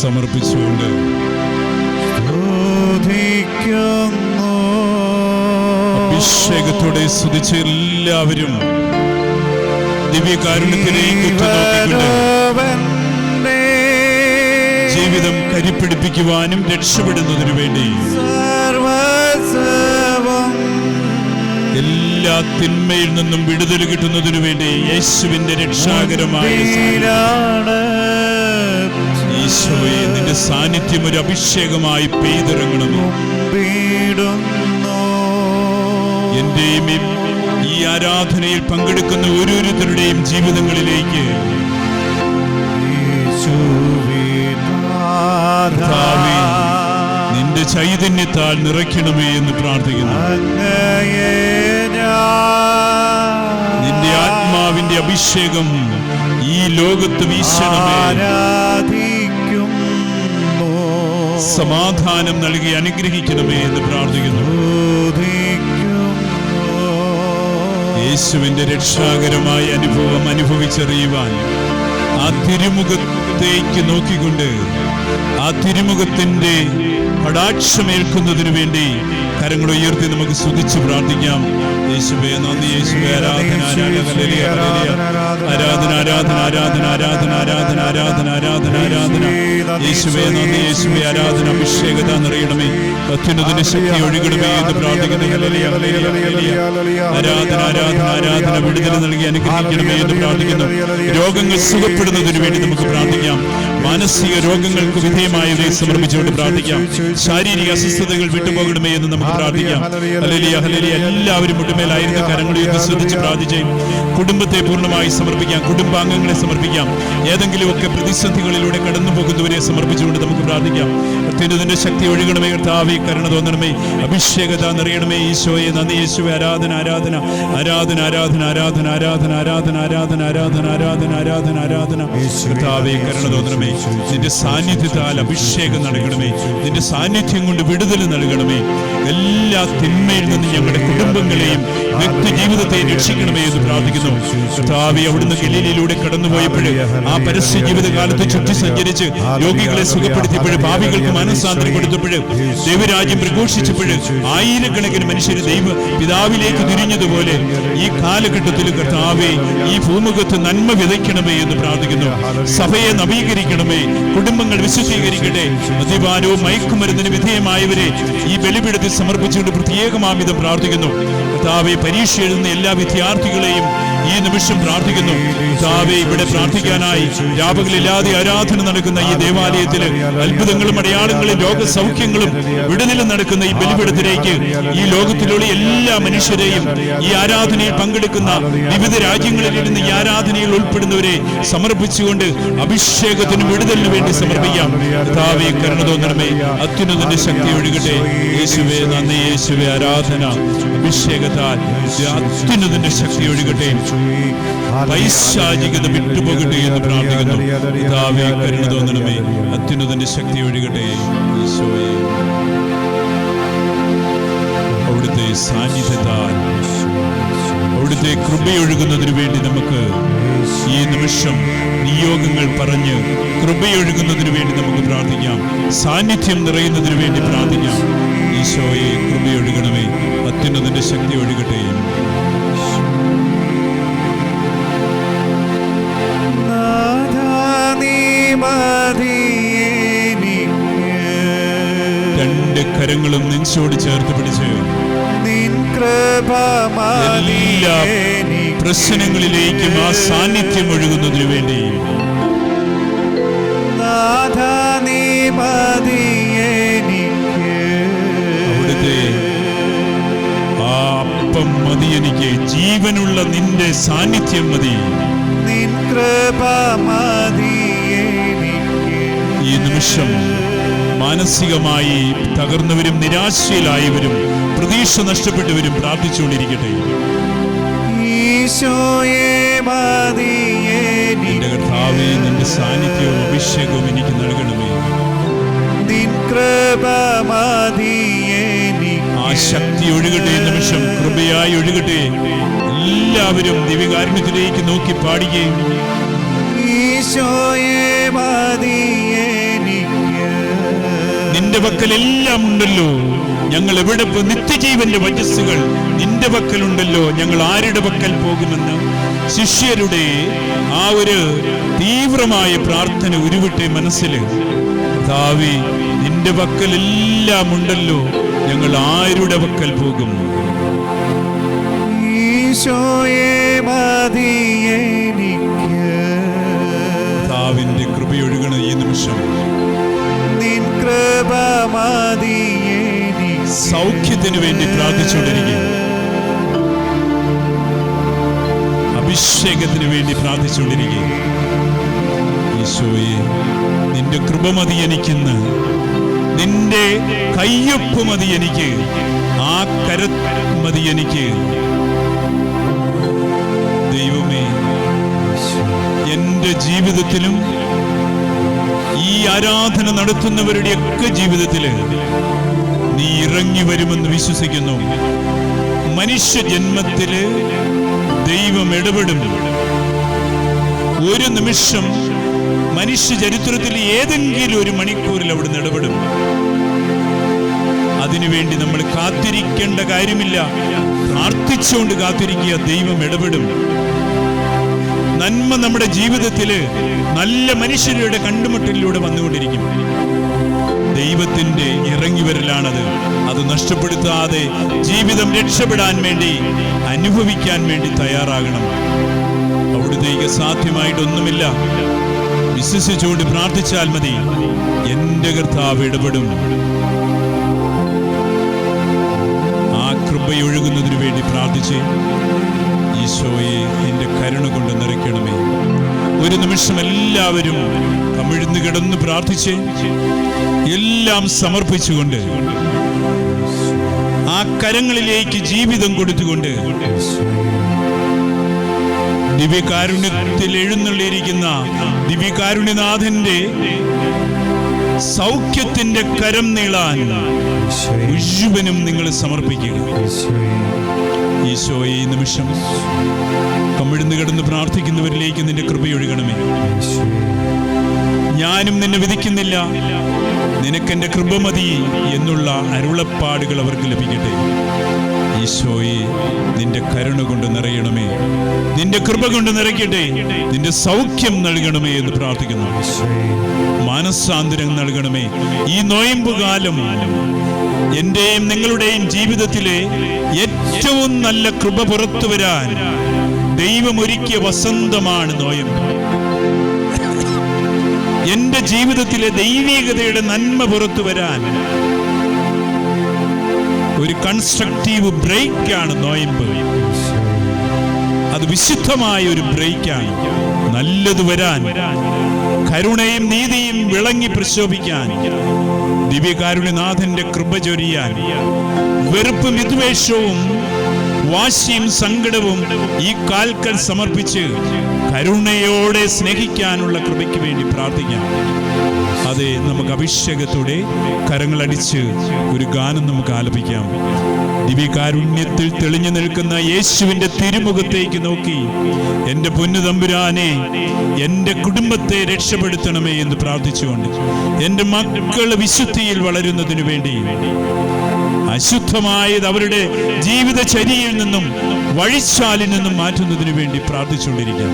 സമർപ്പിച്ചുകൊണ്ട് അഭിഷേകത്തോടെ സ്തുതിച്ച് എല്ലാവരും ദിവ്യകാരുണ്യത്തിലേക്ക് ജീവിതം കരിപ്പിടിപ്പിക്കുവാനും രക്ഷപ്പെടുന്നതിനു വേണ്ടി എല്ലാ തിന്മയിൽ നിന്നും വിടുതൽ കിട്ടുന്നതിനു വേണ്ടി യേശുവിന്റെ രക്ഷാകരമായ ഈശോയെ നിന്റെ സാന്നിധ്യം ഒരു അഭിഷേകമായി പെയ്തിറങ്ങണമേ. എന്റെയും ഈ ആരാധനയിൽ പങ്കെടുക്കുന്ന ഓരോരുത്തരുടെയും ജീവിതങ്ങളിലേക്ക് നിന്റെ ചൈതന്യത്താൽ നിറയ്ക്കണമേ എന്ന് പ്രാർത്ഥിക്കുന്നു. നിന്റെ ആത്മാവിന്റെ അഭിഷേകം ഈ ലോകത്ത് വീശണമേ. സമാധാനം നൽകി അനുഗ്രഹിക്കണമേ എന്ന് പ്രാർത്ഥിക്കുന്നു. യേശുവിന്റെ രക്ഷാകരമായ അനുഭവം അനുഭവിച്ചറിയുവാൻ ആ തിരുമുഖത്തേക്ക് നോക്കിക്കൊണ്ട് ആ തിരുമുഖത്തിന്റെ കടാക്ഷമേൽക്കുന്നതിനു വേണ്ടി കരങ്ങൾ ഉയർത്തി നമുക്ക് സ്തുതിച്ച് പ്രാർത്ഥിക്കാം. യേശുവേ നന്ദി, യേശുവേ ആരാധന, ആരാധന, ആരാധന, ആരാധന, ആരാധന, ആരാധന, ആരാധന, ആരാധന, ആരാധന. യേശുവേ നന്ദി, യേശുവേ ആരാധന. അഭിഷേകത നിറയണമേ, അത്യുന്നതിന്റെ ശക്തി ഒഴുകണമേ എന്ന് പ്രാർത്ഥിക്കുന്നു. ആരാധന, ആരാധന, ആരാധന. വിടുതൽ നൽകി അനുഗ്രഹിക്കണമേ എന്ന് പ്രാർത്ഥിക്കുന്നു. രോഗങ്ങൾ സുഖപ്പെടുന്നതിന് വേണ്ടി നമുക്ക് പ്രാർത്ഥിക്കാം. മാനസിക രോഗങ്ങൾക്ക് വിധേയമായവരെ സമർപ്പിച്ചുകൊണ്ട് പ്രാർത്ഥിക്കാം. ശാരീരിക അസ്വസ്ഥതകൾ വിട്ടുപോകണമേ എന്ന് നമുക്ക് പ്രാർത്ഥിക്കാം. Hallelujah, hallelujah. എല്ലാവരും മുട്ടുമേലായിരുന്ന കരങ്ങളിൽ ശ്രദ്ധിച്ച് പ്രാർത്ഥിച്ച് കുടുംബത്തെ പൂർണ്ണമായി സമർപ്പിക്കാം. കുടുംബാംഗങ്ങളെ സമർപ്പിക്കാം. ഏതെങ്കിലുമൊക്കെ പ്രതിസന്ധികളിലൂടെ കടന്നു പോകുന്നവരെ സമർപ്പിച്ചുകൊണ്ട് നമുക്ക് പ്രാർത്ഥിക്കാം. അത്യുന്നതിന്റെ ശക്തി ഒഴുകണമേ കർത്താവേ, കരുണ തോന്നണമേ, അഭിഷേകത നിറയണമേ. ഈശോയെ നന്ദി, യേശുവേ ആരാധന, ആരാധന, ആരാധന, ആരാധന, ആരാധന, ആരാധന, ആരാധന, ആരാധന, ആരാധന, ആരാധന, ആരാധന, ആരാധന. കർത്താവേ കരുണ തോന്നണമേ. നിന്റെ സാന്നിധ്യത്താൽ അഭിഷേകം നൽകണമേ. നിന്റെ സാന്നിധ്യം കൊണ്ട് വിടുതൽ നൽകണമേ. എല്ലാ തിന്മയിൽ നിന്ന് ഞങ്ങളുടെ കുടുംബങ്ങളെയും വ്യക്തി ജീവിതത്തെയും രക്ഷിക്കണമേ എന്ന് പ്രാർത്ഥിക്കുന്നു. കർത്താവേ, അവിടുന്ന് ഗലീലയിലൂടെ കടന്നുപോയപ്പോൾ ആ പരസ്യ ജീവിതകാലത്ത് ചുറ്റി സഞ്ചരിച്ച് രോഗികളെ സുഖപ്പെടുത്തിയപ്പോൾ, പാപികൾക്ക് മനസ്സാന്തരം കൊടുത്തപ്പോൾ, ദൈവരാജ്യം പ്രഘോഷിച്ചപ്പോൾ ആയിരക്കണക്കിന് മനുഷ്യര് ദൈവ പിതാവിലേക്ക് തിരിഞ്ഞതുപോലെ ഈ കാലഘട്ടത്തിൽ കർത്താവേ ഈ ഭൂമുഖത്ത് നന്മ വിതയ്ക്കണമേ എന്ന് പ്രാർത്ഥിക്കുന്നു. സഭയെ നവീകരിക്കണമേ. കുടുംബങ്ങൾ വിശുദ്ധീകരിക്കട്ടെ. മദ്യപാനവും മയക്കുമരുന്നിന് വിധേയമായവരെ ഈ ബലിപീഠത്തിൽ സമർപ്പിച്ചുകൊണ്ട് പ്രത്യേകമാമിതം പ്രാർത്ഥിക്കുന്നു. കർത്താവേ, പരീക്ഷ എഴുതുന്ന എല്ലാ വിദ്യാർത്ഥികളെയും ഈ നിമിഷം പ്രാർത്ഥിക്കുന്നു. കർത്താവേ, ഇവിടെ പ്രാർത്ഥിക്കാനായി രാപകലില്ലാതെ ആരാധന നടക്കുന്ന ഈ ദേവാലയത്തിൽ അത്ഭുതങ്ങളും അടയാളങ്ങളും രോഗസൗഖ്യങ്ങളും വിടുതലും നടക്കുന്ന ഈ ബലിപീഠത്തിലേക്ക് ഈ ലോകത്തിലുള്ള എല്ലാ മനുഷ്യരെയും ഈ ആരാധനയിൽ പങ്കെടുക്കുന്ന വിവിധ രാജ്യങ്ങളിൽ ഇരുന്ന് ഈ ആരാധനയിൽ ഉൾപ്പെടുന്നവരെ സമർപ്പിച്ചുകൊണ്ട് അഭിഷേകത്തിനും വിടുതലിനു വേണ്ടി സമർപ്പിക്കാം. കർത്താവേ, കരുണ തോന്നണമേ. അത്യുന്നതിന്റെ ശക്തി ഒഴുകട്ടെ. യേശുവേ നന്ദി, യേശുവേ ആരാധന. അഭിഷേകത്താൽ അത്യുന്നതിന്റെ ശക്തി ഒഴുകട്ടെ. പൈശാചികത വിട്ടുപോകട്ടെ എന്ന് പ്രാർത്ഥിക്കുന്നു. കർത്താവേ, കരുണ തോന്നണമേ. അത്യുന്നതിന്റെ ശക്തി ഒഴുകട്ടെ. ഈശോയെ അവിടുത്തെ സാന്നിധ്യത്താൽ അവിടുത്തെ കൃപയൊഴുകുന്നതിനു വേണ്ടി നമുക്ക് ഈ നിമിഷം നിയോഗങ്ങൾ പറഞ്ഞ് കൃപയൊഴുകുന്നതിനു വേണ്ടി നമുക്ക് പ്രാർത്ഥിക്കാം. സാന്നിധ്യം നിറയുന്നതിനു വേണ്ടി പ്രാർത്ഥിക്കാം. ഈശോയെ കൃപയൊഴുകണമേ. അത്യുന്നതിന്റെ ശക്തി ഒഴുകട്ടെ. രണ്ട് കരങ്ങളും നെഞ്ചോട് ചേർത്ത് പിടിച്ച് എല്ലാ പ്രശ്നങ്ങളിലേക്കും ആ സാന്നിധ്യം ഒഴുകുന്നതിനു വേണ്ടി അവിടുത്തെ ആ അപ്പം മതി, എനിക്ക് ജീവനുള്ള നിന്റെ സാന്നിധ്യം മതി. ഈ നിമിഷം മാനസികമായി തകർന്നവരും നിരാശയിലായവരും പ്രതീക്ഷ നഷ്ടപ്പെട്ടവരും പ്രാർത്ഥിച്ചുകൊണ്ടിരിക്കട്ടെ. എന്റെ കർത്താവേ, നിന്റെ സാന്നിധ്യവും അഭിഷേകവും എനിക്ക് നൽകണമേ. ആ ശക്തി ഒഴുകട്ടെ. നിമിഷം കൃപയായി ഒഴുകട്ടെ. എല്ലാവരും ദിവ്യകാരുണ്യത്തിലേക്ക് നോക്കി പാടുകയും ഈശോയെ മതിയേ നിന്റെ പക്കൽ എല്ലാം ഉണ്ടല്ലോ. ഞങ്ങൾ എവിടെ നിത്യജീവന്റെ വചസ്സുകൾ നിന്റെ പക്കലുണ്ടല്ലോ, ഞങ്ങൾ ആരുടെ പക്കൽ പോകുമെന്ന് ശിഷ്യരുടെ ആ ഒരു തീവ്രമായ പ്രാർത്ഥന ഉരുവിട്ടെ മനസ്സിൽ. കർത്താവേ, നിന്റെ പക്കൽ എല്ലാം ഉണ്ടല്ലോ, ഞങ്ങൾ ആരുടെ പക്കൽ പോകും? കർത്താവിന്റെ കൃപയൊഴുകണ ഈ നിമിഷം. സൗഖ്യത്തിന് വേണ്ടി പ്രാർത്ഥിച്ചുകൊണ്ടിരിക്കുക, അഭിഷേകത്തിന് വേണ്ടി പ്രാർത്ഥിച്ചുകൊണ്ടിരിക്കുക. ഈശോയെ, നിന്റെ കൃപ മതി എനിക്കിന്ന്, നിന്റെ കയ്യൊപ്പ് മതി എനിക്ക്, ആ കര മതി എനിക്ക്. ദൈവമേ, എന്റെ ജീവിതത്തിലും ഈ ആരാധന നടത്തുന്നവരുടെയൊക്കെ ജീവിതത്തില് നീ ഇറങ്ങി വരുമെന്ന് വിശ്വസിക്കുന്നു. മനുഷ്യ ജന്മത്തില് ദൈവം ഇടപെടും. ഒരു നിമിഷം മനുഷ്യ ചരിത്രത്തിൽ ഏതെങ്കിലും ഒരു മണിക്കൂറിൽ അവിടുന്ന് ഇടപെടും. അതിനുവേണ്ടി നമ്മൾ കാത്തിരിക്കേണ്ട കാര്യമില്ല. പ്രാർത്ഥിച്ചുകൊണ്ട് കാത്തിരിക്കുക, ദൈവം ഇടപെടും. നന്മ നമ്മുടെ ജീവിതത്തില് നല്ല മനുഷ്യരുടെ കണ്ടുമുട്ടലിലൂടെ വന്നുകൊണ്ടിരിക്കും. ദൈവത്തിന്റെ ഇറങ്ങി വരലാണത്. അത് നഷ്ടപ്പെടുത്താതെ ജീവിതം രക്ഷപ്പെടാൻ വേണ്ടി, അനുഭവിക്കാൻ വേണ്ടി തയ്യാറാകണം. അവിടുത്തേക്ക് സാധ്യമായിട്ടൊന്നുമില്ല. വിശ്വസിച്ചുകൊണ്ട് പ്രാർത്ഥിച്ചാൽ മതി. എന്റെ കർത്താവ് ഇടപെടും. ആ കൃപയൊഴുകുന്നതിനു വേണ്ടി പ്രാർത്ഥിച്ച്, ഈശോയെ, നിന്റെ കരുണ കൊണ്ട് നിറയ്ക്കണമേ. ഒരു നിമിഷം എല്ലാവരും കമിഴ്ന്ന് കിടന്ന് പ്രാർത്ഥിച്ച്, എല്ലാം സമർപ്പിച്ചുകൊണ്ട്, ആ കരങ്ങളിലേക്ക് ജീവിതം കൊടുത്തുകൊണ്ട്, ദിവ്യകാരുണ്യത്തിൽ എഴുന്നള്ളിയിരിക്കുന്ന ദിവ്യകാരുണ്യനാഥന്റെ സൗഖ്യത്തിന്റെ കരം നീളാൻ മുഴുവനും നിങ്ങൾ സമർപ്പിക്കുക. ഈശോയെ, ഈ നിമിഷം കമിഴ്ന്ന് കിടന്ന് പ്രാർത്ഥിക്കുന്നവരിലേക്ക് നിന്റെ കൃപയൊഴുകണമേ. ഞാനും നിന്നെ വിധിക്കുന്നില്ല, നിനക്കെന്റെ കൃപ മതി എന്നുള്ള അരുളപ്പാടുകൾ അവർക്ക് ലഭിക്കട്ടെ. ഈശോയെ, നിന്റെ കരുണ കൊണ്ട് നിറയണമേ, നിന്റെ കൃപ കൊണ്ട് നിറയ്ക്കട്ടെ, നിന്റെ സൗഖ്യം നൽകണമേ എന്ന് പ്രാർത്ഥിക്കുന്നു. മാനസാന്തരം നൽകണമേ. ഈ നോയമ്പ് കാലം എന്റെയും നിങ്ങളുടെയും ജീവിതത്തിലെ ഏറ്റവും നല്ല കൃപ പുറത്തു വരാൻ ദൈവം ഒരുക്കിയ വസന്തമാണ് നോയമ്പ്. എന്റെ ജീവിതത്തിലെ ദൈവികതയുടെ നന്മ പുറത്തു വരാൻ ഒരു കൺസ്ട്രക്റ്റീവ് ബ്രേക്കാണ് നോയമ്പ്. അത് വിശുദ്ധമായ ഒരു ബ്രേക്കാണ്. നല്ലത് വരാൻ, കരുണയും നീതിയും വിളങ്ങി പ്രശോഭിക്കാൻ, ദിവ്യകാരുണ്യനാഥന്റെ കൃപ ചൊരിയാൻ, വെറുപ്പും വിദ്വേഷവും വാശിയും സങ്കടവും ഈ കാൽക്കൽ സമർപ്പിച്ച് കരുണയോടെ സ്നേഹിക്കാനുള്ള കൃപയ്ക്ക് വേണ്ടി പ്രാർത്ഥിക്കാം. അതെ, നമുക്ക് അഭിഷേകത്തോടെ കരങ്ങളടിച്ച് ഒരു ഗാനം നമുക്ക് ആലപിക്കാം. ദിവ്യകാരുണ്യത്തിൽ തെളിഞ്ഞു നിൽക്കുന്ന യേശുവിന്റെ തിരുമുഖത്തേക്ക് നോക്കി, എന്റെ പൊന്നു തമ്പുരാനെ, എന്റെ കുടുംബത്തെ രക്ഷപ്പെടുത്തണമേ എന്ന് പ്രാർത്ഥിച്ചുകൊണ്ട്, എന്റെ മക്കൾ വിശുദ്ധിയിൽ വളരുന്നതിനു വേണ്ടി, അശുദ്ധമായത് അവരുടെ ജീവിതചര്യയിൽ നിന്നും വഴിച്ചാലിൽ നിന്നും മാറ്റുന്നതിനു വേണ്ടി പ്രാർത്ഥിച്ചുകൊണ്ടിരിക്കാം.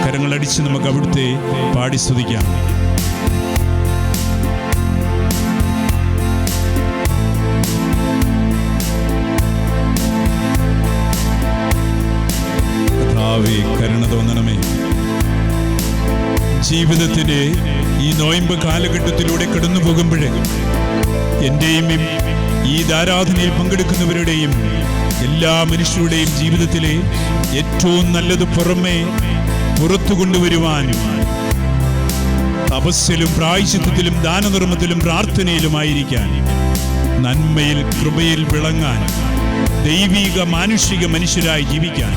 കരങ്ങളടിച്ച് നമുക്ക് അവിടുത്തെ പാടി സ്തുതിക്കാം. കർത്താവേ, കരുണ തോന്നണമേ. ജീവിതത്തിന്റെ ഈ നോയമ്പ് കാലഘട്ടത്തിലൂടെ കടന്നു പോകുമ്പോഴേ എന്റെയും ഈ ആരാധനയിൽ പങ്കെടുക്കുന്നവരുടെയും എല്ലാ മനുഷ്യരുടെയും ജീവിതത്തിലെ ഏറ്റവും നല്ലത് പുറത്തു കൊണ്ടുവരുവാൻ, തപസ്സിലും പ്രായശ്ചിത്തത്തിലും ദാനധർമ്മത്തിലും പ്രാർത്ഥനയിലുമായിരിക്കാൻ, നന്മയിൽ കൃപയിൽ വിളങ്ങാൻ, ദൈവിക മാനുഷിക മനുഷ്യരായി ജീവിക്കാൻ,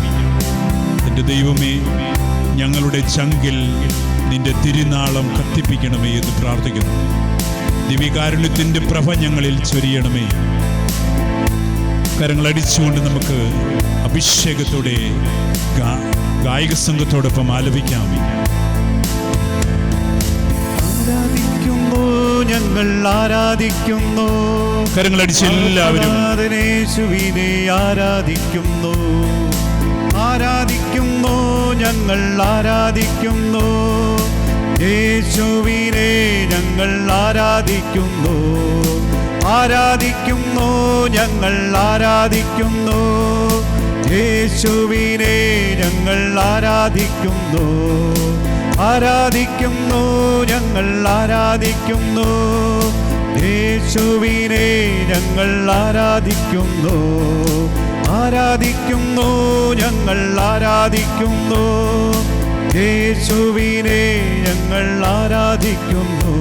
എൻ്റെ ദൈവമേ, ഞങ്ങളുടെ ചങ്കിൽ നിന്റെ തിരുനാളം കത്തിപ്പിക്കണമേ എന്ന് പ്രാർത്ഥിക്കുന്നു. ദിവ്യകാരുണ്യത്തിന്റെ പ്രഭ ഞങ്ങളിൽ ചൊരിയണമേ. കരങ്ങളടിച്ചുകൊണ്ട് നമുക്ക് അഭിഷേകത്തോടെ ഗായക സംഘത്തോടൊപ്പം ആലപിക്കാം. ആരാധിക്കുമ്പോൾ ഞങ്ങൾ ആരാധിക്കുന്നു. കരങ്ങളടിച്ച് എല്ലാവരും യേശുവിനെ ആരാധിക്കുന്നു, ആരാധിക്കുന്നു, ഞങ്ങൾ ആരാധിക്കുന്നു. യേശുവിനെ ഞങ്ങൾ ആരാധിക്കുന്നു, ആരാധിക്കുന്നു, ഞങ്ങൾ ആരാധിക്കുന്നു. യേശുവിനെ ഞങ്ങൾ ആരാധിക്കുന്നു, ആരാധിക്കുന്നു, ഞങ്ങൾ ആരാധിക്കുന്നു. യേശുവിനെ ഞങ്ങൾ ആരാധിക്കുന്നു, ആരാധിക്കുന്നു, ഞങ്ങൾ ആരാധിക്കുന്നു. യേശുവിനെ ഞങ്ങൾ ആരാധിക്കുന്നു.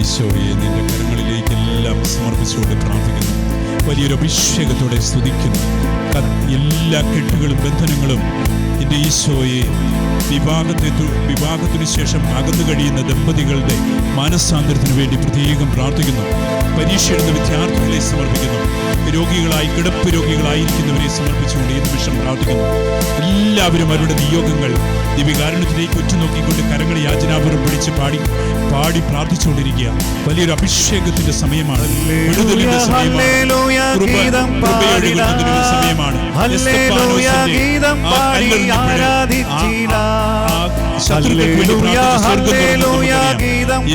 ഈശോയെ നിന്റെ കരങ്ങളിലേക്കെല്ലാം സമർപ്പിച്ചുകൊണ്ട് പ്രാർത്ഥിക്കുന്നു. വലിയൊരു അഭിഷേകത്തോടെ സ്തുതിക്കുന്നു. എല്ലാ കെട്ടുകളും ബന്ധനങ്ങളും എൻ്റെ ഈശോയെ വിവാഹത്തിനു ശേഷം അകന്നു കഴിയുന്ന ദമ്പതികളുടെ മാനസാന്തരത്തിനു വേണ്ടി പ്രത്യേകം പ്രാർത്ഥിക്കുന്നു. പരീക്ഷ എഴുതുന്ന വിദ്യാർത്ഥികളെ സമർപ്പിക്കുന്നു. രോഗികളായി കിടപ്പ് രോഗികളായിരിക്കുന്നവരെ സമർപ്പിച്ചുകൊണ്ട് ഈ നിമിഷം പ്രാർത്ഥിക്കുന്നു. എല്ലാവരും അവരുടെ നിയോഗങ്ങൾ ദിവ്യകാരുണ്യത്തിലേക്ക് ഉറ്റുനോക്കിക്കൊണ്ട് കരങ്ങൾ യാചനാപൂർവ്വം പിടിച്ച് പാടി പ്രാർത്ഥിച്ചുകൊണ്ടിരിക്കുക. വലിയൊരു അഭിഷേകത്തിന്റെ സമയമാണ്, വിടുതലിന്റെ സമയമാണ്, സമയമാണ്.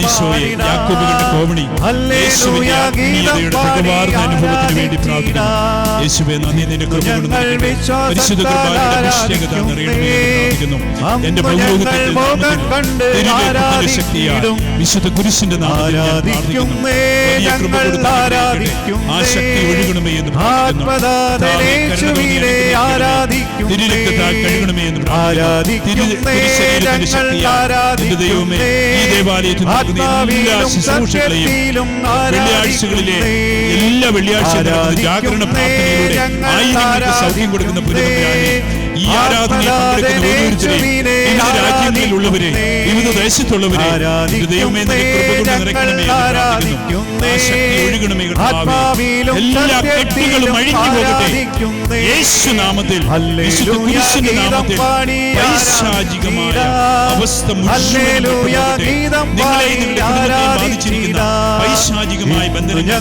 ഈശോയെ യാക്കോബുകളുടെ കോവണി, അനുഭവത്തിന് വേണ്ടി പ്രാർത്ഥിക്കുന്നു. യേശുവേ നന്ദി, നിന്റെ കൃപ കൊണ്ട് പരിശുദ്ധ കൃപയുടെ അഭിഷേകത നിറയണമേ എന്ന് പ്രാർത്ഥിക്കുന്നു. എന്റെ ബഹുമുഖത്തിൽ ശക്തിയാൽ വിശുദ്ധ കുരിശിന്റെ നാമത്തിൽ ഞാൻ പ്രാർത്ഥിക്കുന്നു. വലിയ കൃപ കൊടുത്ത് ആ ശക്തി ഒഴുകണമേ എന്ന് പ്രാർത്ഥിക്കുന്നു. തിരുരക്തത്താൽ കഴുകണമേ എന്ന് പ്രാർത്ഥിക്കുന്നു. തിരുശരീരത്തിന്റെ ശക്തിയാൽ എന്റെ ദൈവമേ ഈ ദേവാലയത്തിൽ എല്ലാ ശുശ്രൂഷകളെയും വെള്ളിയാഴ്ചകളിലെ എല്ലാ വെള്ളിയാഴ്ചകളും ജാഗരണ പ്രാർത്ഥനയിലൂടെ ആയിരങ്ങൾക്ക് സൗഖ്യം കൊടുക്കുന്ന പുരോഗമനായി ഈ ആരാധനയിൽ പങ്കെടുക്കുന്ന ഓരോരുത്തരെയും വിവിധ രാജ്യങ്ങളിലുള്ളവരെ, വിവിധ ദേശത്തുള്ളവരെ ദൈവമേ നിന്റെ കൃപ കൊണ്ട് നിറയ്ക്കണമേ എന്ന് പ്രാർത്ഥിക്കുന്നു. ആ ശക്തി ഒഴുകണമേ കർത്താവേ. എല്ലാ കെട്ടുകളും അഴിഞ്ഞു പോകട്ടെ യേശുനാമത്തിൽ, വിശുദ്ധ കുരിശിന്റെ നാമത്തിൽ. പൈശാചികമായ അവസ്ഥ മുഴുവൻ നിങ്ങളെ നിങ്ങളുടെ കുടുംബത്തെ ബാധിച്ചിരിക്കുന്ന പൈശാചികമായ ബന്ധനങ്ങൾ,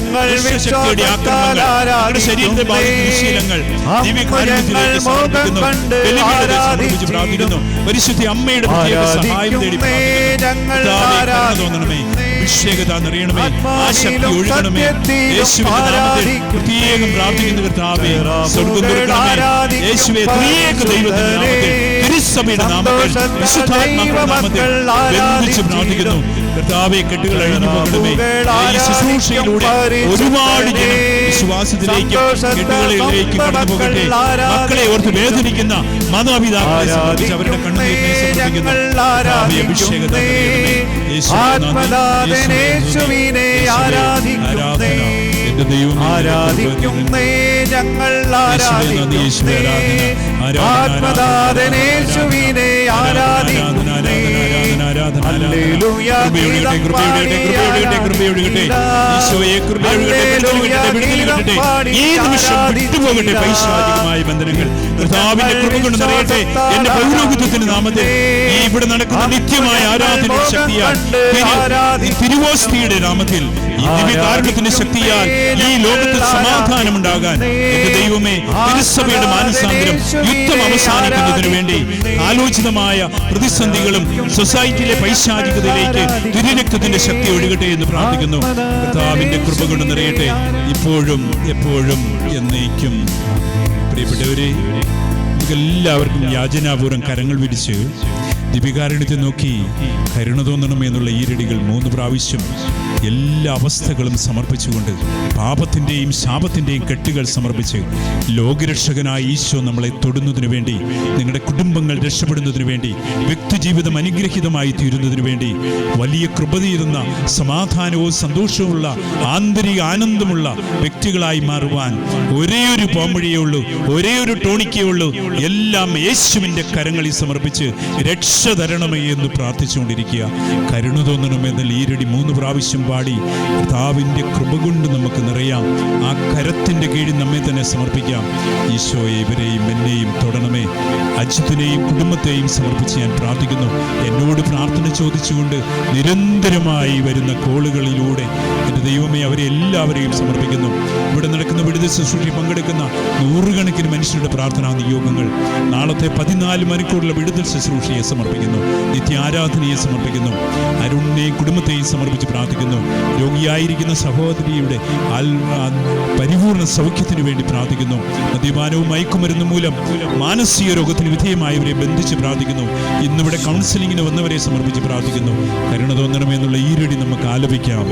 ശക്തിയുടെ ആക്രമണങ്ങൾ, നിങ്ങളുടെ ശരീരത്തെ ബാധിക്കുന്ന ശീലങ്ങൾ ദിവ്യകാരുണ്യത്തിലേക്ക് സമർപ്പിക്കുന്നു. സമർപ്പിച്ച് പ്രാർത്ഥിക്കുന്നു. പരിശുദ്ധ അമ്മയുടെ പ്രത്യേക സഹായം തേടി തോന്നണമേ, അഭിഷേകത നിറയണമേ, ആ ശക്തി ഒഴുകണമേ. യേശുവിന്റെ നാമത്തിൽ പ്രത്യേകം പ്രാർത്ഥിക്കുന്ന കർത്താവേ, സ്വർഗ്ഗം തുറക്കണമേ. യേശുവേ ത്രിയേക ദൈവത്തിന്റെ നാമത്തിൽ, തിരുസഭയുടെ നാമത്തിൽ, വിശുദ്ധാത്മാക്കളുടെ നാമത്തിൽ ബന്ധിച്ച് പ്രാർത്ഥിക്കുന്നു. കർത്താവേ കെട്ടുകൾ അഴിഞ്ഞു പോകണമേ. ഈ ശുശ്രൂഷയിലൂടെ ഒരുപാട് ജനം വിശ്വാസത്തിലേക്കും കെട്ടുകളിലേക്കും കടന്നു പോകട്ടെ. മക്കളെ ഓർത്ത് വേദനിക്കുന്ന മാതാപിതാക്കളെ സംബന്ധിച്ച് അവരുടെ കണ്ണുനീരിനെ സമർപ്പിക്കുന്നു. അഭിഷേകത യേശുവിനെ ആരാധിക്കുന്നേ, ആരാധിക്കുന്നേ, ഞങ്ങൾ ആരാധിക്കുന്നേ. ആത്മനാഥനേശുവിനെ ആരാധിക്കുന്നേ. ഹല്ലേലൂയ ഗീതം പാടി ഈ നിമിഷം വിട്ടുപോകട്ടെ പൈശാചികമായ ബന്ധനങ്ങൾ. കർത്താവിന്റെ കൃപ കൊണ്ട് നിറയട്ടെ. എന്റെ പൗരോഹിത്യത്തിന്റെ നാമത്തിൽ ഈ ഇവിടെ നടക്കുന്ന നിത്യമായ ആരാധന ശക്തിയാൽ, തിരുവോസ്തിയുടെ നാമത്തിൽ, ഈ ദിവ്യകാരുണ്യത്തിന്റെ ശക്തിയാൽ ഈ ലോകത്തിൽ സമാധാനമുണ്ടാകാൻ എന്റെ ദൈവമേ, തിരുസഭയുടെ മാനസാന്തരം, യുദ്ധം അവസാനിക്കുന്നതിനു വേണ്ടി ആലോചിതമായ പ്രതിസന്ധികളും സൊസൈറ്റിയിലെ പൈശാചികതയിലേക്ക് തിരുരക്തത്തിന്റെ ശക്തി ഒഴുകട്ടെ എന്ന് പ്രാർത്ഥിക്കുന്നു. കർത്താവിന്റെ കൃപ കൊണ്ട് നിറയട്ടെ ഇപ്പോഴും എപ്പോഴും എന്നേക്കും. പ്രിയപ്പെട്ടവരെ, നമുക്കെല്ലാവർക്കും യാചനാപൂർവ്വം കരങ്ങൾ വിരിച്ച് ദിവ്യകാരുണ്യത്തെ നോക്കി കരുണ തോന്നണമേ എന്നുള്ള ഈരടികൾ 3 പ്രാവശ്യം എല്ലാ അവസ്ഥകളും സമർപ്പിച്ചുകൊണ്ട്, പാപത്തിൻ്റെയും ശാപത്തിൻ്റെയും കെട്ടുകൾ സമർപ്പിച്ച്, ലോകരക്ഷകനായ ഈശോ നമ്മളെ തൊടുന്നതിനു വേണ്ടി, നിങ്ങളുടെ കുടുംബങ്ങൾ രക്ഷപ്പെടുന്നതിനു വേണ്ടി, വ്യക്തിജീവിതം അനുഗ്രഹീതമായി തീരുന്നതിനു വേണ്ടി, വലിയ കൃപതീരുന്ന സമാധാനവും സന്തോഷവുമുള്ള ആന്തരിക ആനന്ദമുള്ള വ്യക്തികളായി മാറുവാൻ ഒരേ ഒരു പോംവഴിയേ ഉള്ളൂ, ഒരേ ഒരു ടോണിക്കേ ഉള്ളൂ. എല്ലാം യേശുവിൻ്റെ കരങ്ങളിൽ സമർപ്പിച്ച് രക്ഷ തരണമേ എന്ന് പ്രാർത്ഥിച്ചുകൊണ്ടിരിക്കുക. കരുണ തോന്നണമെന്നാൽ ഈരടി 3 പ്രാവശ്യം പാടി കർത്താവിൻ്റെ കൃപ കൊണ്ട് നമുക്ക് നിറയാം. ആ കരത്തിൻ്റെ കീഴിൽ നമ്മെ തന്നെ സമർപ്പിക്കാം. ഈശോയെ, ഇവരെയും എന്നെയും തൊടണമേ. അജിത്തിനെയും കുടുംബത്തെയും സമർപ്പിച്ച് ഞാൻ പ്രാർത്ഥിക്കുന്നു. എന്നോട് പ്രാർത്ഥന ചോദിച്ചുകൊണ്ട് നിരന്തരമായി വരുന്ന കോളുകളിലൂടെ എൻ്റെ ദൈവമേ, അവരെ എല്ലാവരെയും സമർപ്പിക്കുന്നു. ഇവിടെ നടക്കുന്ന വിടുതൽ ശുശ്രൂഷയിൽ പങ്കെടുക്കുന്ന നൂറുകണക്കിന് മനുഷ്യരുടെ പ്രാർത്ഥനാ നിയോഗങ്ങൾ, നാളത്തെ 14 മണിക്കൂറിലെ വിടുതൽ ശുശ്രൂഷയെ സമർപ്പിക്കുന്നു. നിത്യാരാധനയെ സമർപ്പിക്കുന്നു. അരുണിനെയും കുടുംബത്തെയും സമർപ്പിച്ച് പ്രാർത്ഥിക്കുന്നു. രോഗിയായിരിക്കുന്ന സഹോദരിയുടെ പരിപൂർണ സൗഖ്യത്തിന് വേണ്ടി പ്രാർത്ഥിക്കുന്നു. മദ്യപാനവും മയക്കുമരുന്ന് മൂലം മാനസിക രോഗത്തിന് വിധേയമായവരെ ബന്ധിച്ച് പ്രാർത്ഥിക്കുന്നു. ഇന്നിവിടെ കൗൺസിലിങ്ങിന് വന്നവരെ സമർപ്പിച്ച് പ്രാർത്ഥിക്കുന്നു. കരുണ തോന്നണമേ എന്നുള്ള ഈരടി നമുക്ക് ആലപിക്കാം.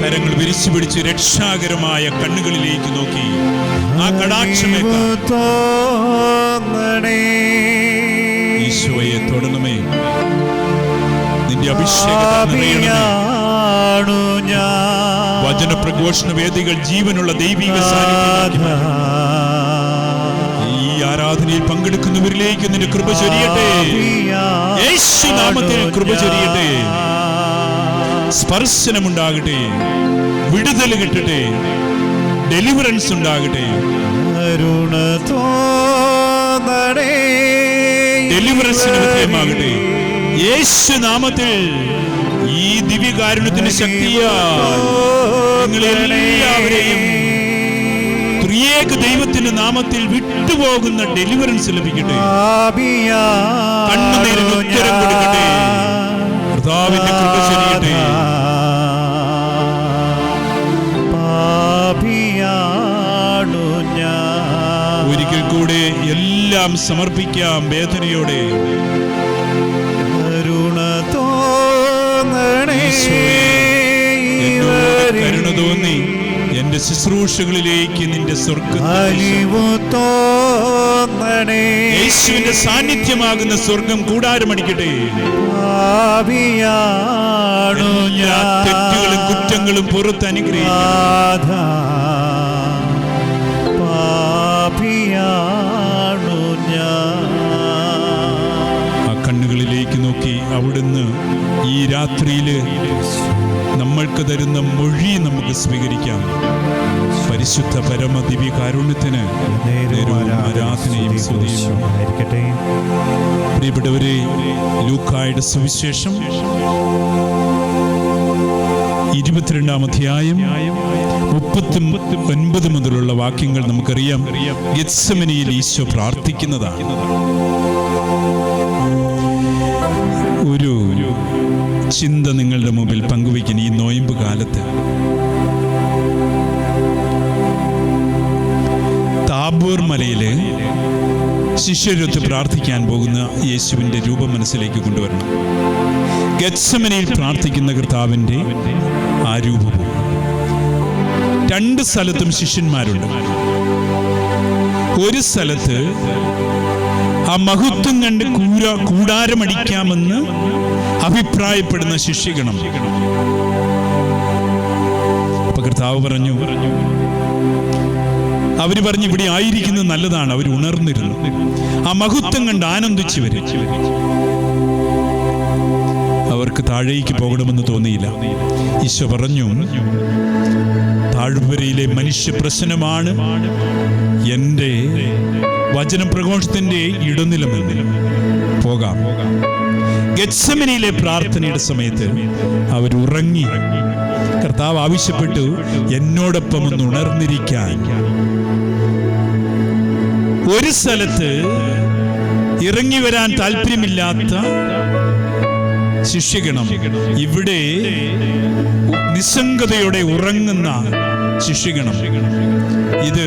കരങ്ങൾ വിരിച്ചു പിടിച്ച് രക്ഷാകരമായ കണ്ണുകളിലേക്ക് നോക്കി ആ കടാക്ഷമേക്കാ ഈശോയെ തൊടണമേ. നിന്റെ അഭിഷേകത്താൽ വചനപ്രഘോഷണ വേദികൾ ജീവനുള്ള ദൈവിക സാന്നിധ്യം ഈ ആരാധനയിൽ പങ്കെടുക്കുന്നവരിലേക്ക് നിന്റെ കൃപ ചൊരിയട്ടെ. യേശു നാമത്തിൽ കൃപ ചൊരിയട്ടെ. സ്പർശനമുണ്ടാകട്ടെ, വിടുതൽ കിട്ടട്ടെ, ഡെലിവറൻസ് ഉണ്ടാകട്ടെ. ഡെലിവറൻസിന് വിധേയമാകട്ടെ യേശു നാമത്തിൽ. ഈ ദിവ്യകാരുണ്യത്തിന്റെ ശക്തിയാൽ നിങ്ങളെല്ലാവരെയും ത്രിയേക ദൈവത്തിന്റെ നാമത്തിൽ വിട്ടുപോകുന്ന ഡെലിവറൻസ് ലഭിക്കട്ടെ. കണ്ണുനീരിന് ഉത്തരം കൊടുക്കട്ടെ. കർത്താവിന്റെ കൃപ ചൊരിയട്ടെ. ഒരിക്കൽ കൂടെ എല്ലാം സമർപ്പിക്കാം വേദനയോടെ. കരുണ തോന്നി എന്റെ ശുശ്രൂഷകളിലേക്ക് നിന്റെ യേശുവിന്റെ സാന്നിധ്യമാകുന്ന സ്വർഗം കൂടാരമടിക്കട്ടെ. തെറ്റുകളും കുറ്റങ്ങളും പുറത്ത് അനുഗ്രഹിക്കും. ആ കണ്ണുകളിലേക്ക് നോക്കി അവിടുന്ന് ഈ രാത്രിയില് നമ്മൾക്ക് തരുന്ന മൊഴി നമുക്ക് സ്വീകരിക്കാം. പരിശുദ്ധ പരമ ദിവ്യ കാരുണ്യത്തിന് ആരാധനയും സ്തുതിയും. പ്രിയപ്പെട്ടവരെ, ലൂക്കായുടെ സുവിശേഷം 22-ാം അധ്യായം 39 മുതലുള്ള വാക്യങ്ങൾ നമുക്കറിയാം. ഗെത്സമനിയിൽ ഈശോ പ്രാർത്ഥിക്കുന്നതാണ്. ഒരു ചിന്ത നിങ്ങളുടെ മുമ്പിൽ പങ്കുവയ്ക്കുന്ന ഈ നോയമ്പ് കാലത്ത് താബോർ മലയില് ശിഷ്യരൊത്ത് പ്രാർത്ഥിക്കാൻ പോകുന്ന യേശുവിന്റെ രൂപം മനസ്സിലേക്ക് കൊണ്ടുവരണം. ഗെത്സമനിയിൽ പ്രാർത്ഥിക്കുന്ന കർത്താവിന്റെ ആ രൂപവും. 2 സ്ഥലത്തും ശിഷ്യന്മാരുണ്ട്. ഒരു സ്ഥലത്ത് ആ മഹത്വം കണ്ട് കൂടാരമടിക്കാമെന്ന് അഭിപ്രായപ്പെടുന്ന ശിഷ്യഗണം. അപ്പൊ കർത്താവ് പറഞ്ഞു, അവര് പറഞ്ഞു ഇവിടെ ആയിരിക്കുന്നത് നല്ലതാണ്. അവർ ഉണർന്നിരുന്നു. ആ മഹത്വം കണ്ട് ആനന്ദിച്ചു വരും. അവർക്ക് താഴേക്ക് പോകണമെന്ന് തോന്നിയില്ല. ഈശോ പറഞ്ഞു, താഴ്വരയിലെ മനുഷ്യ പ്രശ്നമാണ് എൻ്റെ വചനപ്രഘോഷത്തിന്റെ ഇടനിലമെന്ന്. പോകാം. ഗെത്സമനിയിലെ പ്രാർത്ഥനയുടെ സമയത്ത് അവരുറങ്ങി. കർത്താവ് ആവശ്യപ്പെട്ടു, എന്നോടൊപ്പം ഒന്ന് ഉണർന്നിരിക്കാൻ. ഒരു സ്ഥലത്ത് ഇറങ്ങി വരാൻ താല്പര്യമില്ലാത്ത ശിഷ്യഗണം, ഇവിടെ നിസ്സംഗതയോടെ ഉറങ്ങുന്ന ശിഷ്യഗണം. ഇത്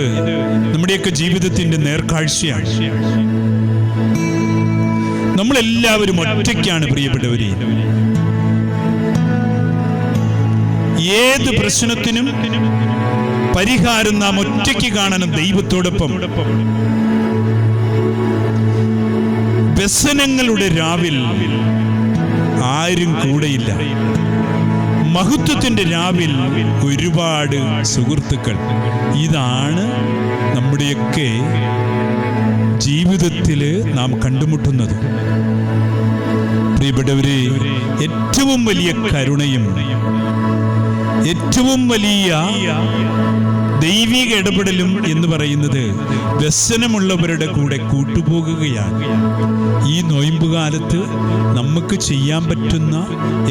നമ്മുടെയൊക്കെ ജീവിതത്തിന്റെ നേർക്കാഴ്ചയാണ്. നമ്മളെല്ലാവരും ഒറ്റയ്ക്കാണ് പ്രിയപ്പെട്ടവരെ. ഏത് പ്രശ്നത്തിനും പരിഹാരം നാം ഒറ്റയ്ക്ക് കാണണം ദൈവത്തോടൊപ്പം. വ്യസനങ്ങളുടെ രാവിൽ ആരും കൂടെയില്ല. മഹത്വത്തിന്റെ രാവിൽ ഒരുപാട് സുഹൃത്തുക്കൾ. ഇതാണ് നമ്മുടെയൊക്കെ ജീവിതത്തിൽ നാം കണ്ടുമുട്ടുന്നത്. പ്രിയപ്പെട്ടവരെ, ഏറ്റവും വലിയ കരുണയും ഏറ്റവും വലിയ ദൈവിക ഇടപെടലും എന്ന് പറയുന്നത് വ്യസനമുള്ളവരുടെ കൂടെ കൂട്ടുപോകുകയാണ്. ഈ നോയമ്പുകാലത്ത് നമുക്ക് ചെയ്യാൻ പറ്റുന്ന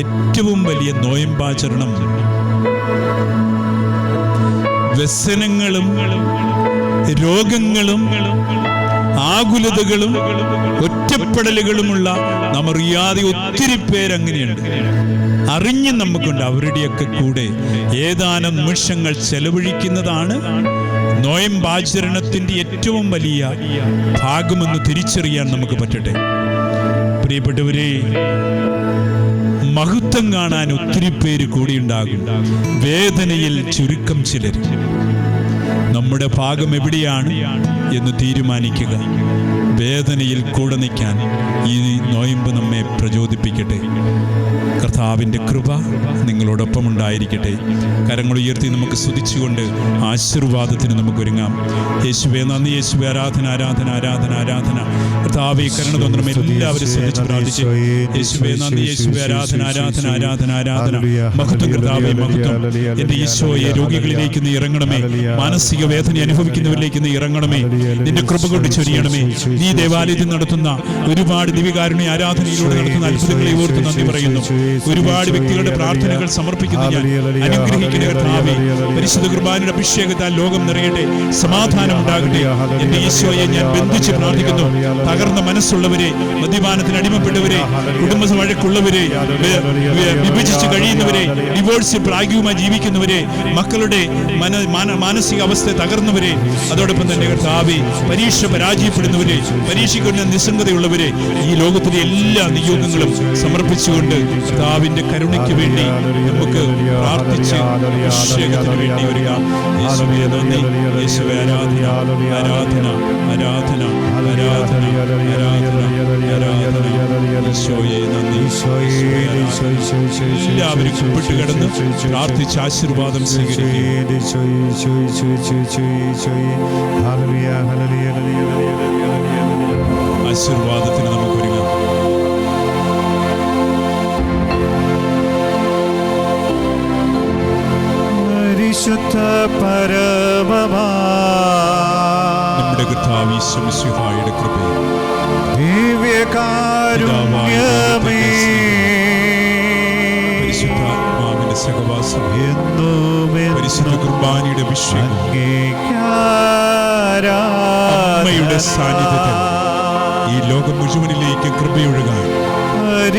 ഏറ്റവും വലിയ നോയമ്പാചരണം വ്യസനങ്ങളും രോഗങ്ങളും ആകുലതകളും ഒറ്റപ്പെടലുകളുമുള്ള നാം അറിയാതെ ഒത്തിരി പേരങ്ങനെയുണ്ട്. അറിഞ്ഞ് നമുക്കുണ്ട്. അവരുടെയൊക്കെ കൂടെ ഏതാനും നിമിഷങ്ങൾ ചെലവഴിക്കുന്നതാണ് നോയമ്പാചരണത്തിന്റെ ഏറ്റവും വലിയ ഭാഗമെന്ന് തിരിച്ചറിയാൻ നമുക്ക് പറ്റട്ടെ. പ്രിയപ്പെട്ടവരെ, മഹത്വം കാണാൻ ഒത്തിരി പേര് കൂടിയുണ്ടാകും, വേദനയിൽ ചുരുക്കം ചിലർ. നമ്മുടെ ഭാഗം എവിടെയാണ് എന്ന് തീരുമാനിക്കുക. വേദനയിൽ കൂടെ നിൽക്കാൻ ഈ നോയമ്പ് നമ്മെ പ്രചോദിപ്പിക്കട്ടെ. കർത്താവിൻ്റെ കൃപ നിങ്ങളോടൊപ്പം ഉണ്ടായിരിക്കട്ടെ. കരങ്ങൾ ഉയർത്തി നമുക്ക് സ്തുതിച്ചുകൊണ്ട് ആശീർവാദത്തിന് നമുക്ക് ഒരുങ്ങാം. യേശുവേ നന്ദി, യേശുവേ ആരാധന, ആരാധന, ആരാധന, ആരാധന. കർത്താവേ കരുണ തോന്നണം. എല്ലാവരും ശ്രദ്ധിച്ച് പ്രാർത്ഥിച്ച് യേശുവേ നന്ദി, യേശുവേ ആരാധന, ആരാധന, ആരാധന, ആരാധന. മഹത്വം കർത്താവേ, മഹത്വം. എൻ്റെ ഈശോയെ, രോഗികളിലേക്ക് നീ ഇറങ്ങണമേ. മാനസിക വേദന അനുഭവിക്കുന്നവരിലേക്ക് നീ ഇറങ്ങണമേ. നിന്റെ കൃപ കൊണ്ട് ചൊരിയണമേ. നീ ദേവാലയത്തിൽ നടത്തുന്ന ഒരുപാട് ദിവ്യകാരുണ്യ ആരാധനയിലൂടെ നടത്തുന്ന അത്ഭുതങ്ങളെ ഓർത്ത് നന്ദി പറയുന്നു. ഒരുപാട് വ്യക്തികളുടെ പ്രാർത്ഥനകൾ സമർപ്പിക്കുന്നു. ഞാൻ അനുഗ്രഹിക്കുന്ന കർത്താവേ, പരിശുദ്ധ കുർബാനയുടെ അഭിഷേകത്താൽ ലോകം നിറയട്ടെ, സമാധാനം ഉണ്ടാകട്ടെ. എന്റെ ഈശോയെ ഞാൻ ബന്ധിച്ച് പ്രാർത്ഥിക്കുന്നു. തകർന്ന മനസ്സുള്ളവരെ, മദ്യപാനത്തിന് അടിമപ്പെട്ടവരെ, കുടുംബ വഴക്കുള്ളവരെ, വിഭജിച്ച് കഴിയുന്നവരെ, ഡിവോഴ്സ് പ്രായോഗികമായി ജീവിക്കുന്നവരെ, മക്കളുടെ മാനസിക അവസ്ഥ തകർന്നവരെ, അതോടൊപ്പം തന്നെ കർത്താവേ പരീക്ഷ പരാജയപ്പെടുന്നവരെ, പരീക്ഷയ്ക്കുന്ന നിസ്സംഗതയുള്ളവരെ, ഈ ലോകത്തിലെ എല്ലാ നിയോഗങ്ങളും സമർപ്പിച്ചുകൊണ്ട് കർത്താവിന്റെ കരുണയ്ക്ക് വേണ്ടി നമുക്ക് പ്രാർത്ഥിച്ച് അഭിഷേകത്തിന് വേണ്ടി ഒരുങ്ങാം. യേശുവേ നന്ദി, യേശുവേ ആരാധന, ആരാധന, ആരാധന, ആരാധന, ആരാധന, ആരാധന. ഈശോയെ നന്ദി. എല്ലാവരും കുമ്പിട്ട് കിടന്ന് പ്രാർത്ഥിച്ച് ആശീർവാദം ആശീർവാദത്തിന് നമുക്ക് ഒരുങ്ങാം. പരിശുദ്ധ പരമമാ നമ്മുടെ കർത്താവ് ഈശോ മിശിഹായുടെ കൃപയും ദിവ്യകാരുണ്യമേ പരിശുദ്ധാത്മാവിന്റെ സഹവാസം പരിശുദ്ധ കുർബാനയുടെ അഭിഷേകം അമ്മയുടെ സാന്നിധ്യത്തിൽ ഈ ലോകം മുഴുവനിലേക്ക് കൃപയൊഴുകാൻ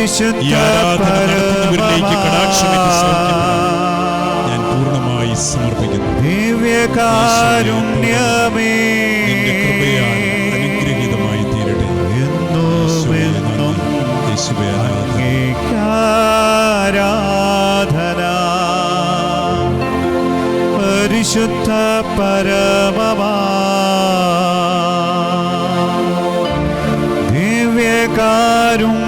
ഈ ആരാധന നടത്തുന്നവരിലേക്ക് കടാക്ഷമേറ്റ് ഞാൻ പൂർണ്ണമായി സമർപ്പിക്കുന്നു. ദിവ്യകാരുണ്യമേ നിന്റെ കൃപയാൽ അനുഗ്രഹീതമായി തീരട്ടെ. യേശുവേ ആരാധന. പരിശുദ്ധ പരമമാ ദിവ്യകാരുണ്യമേ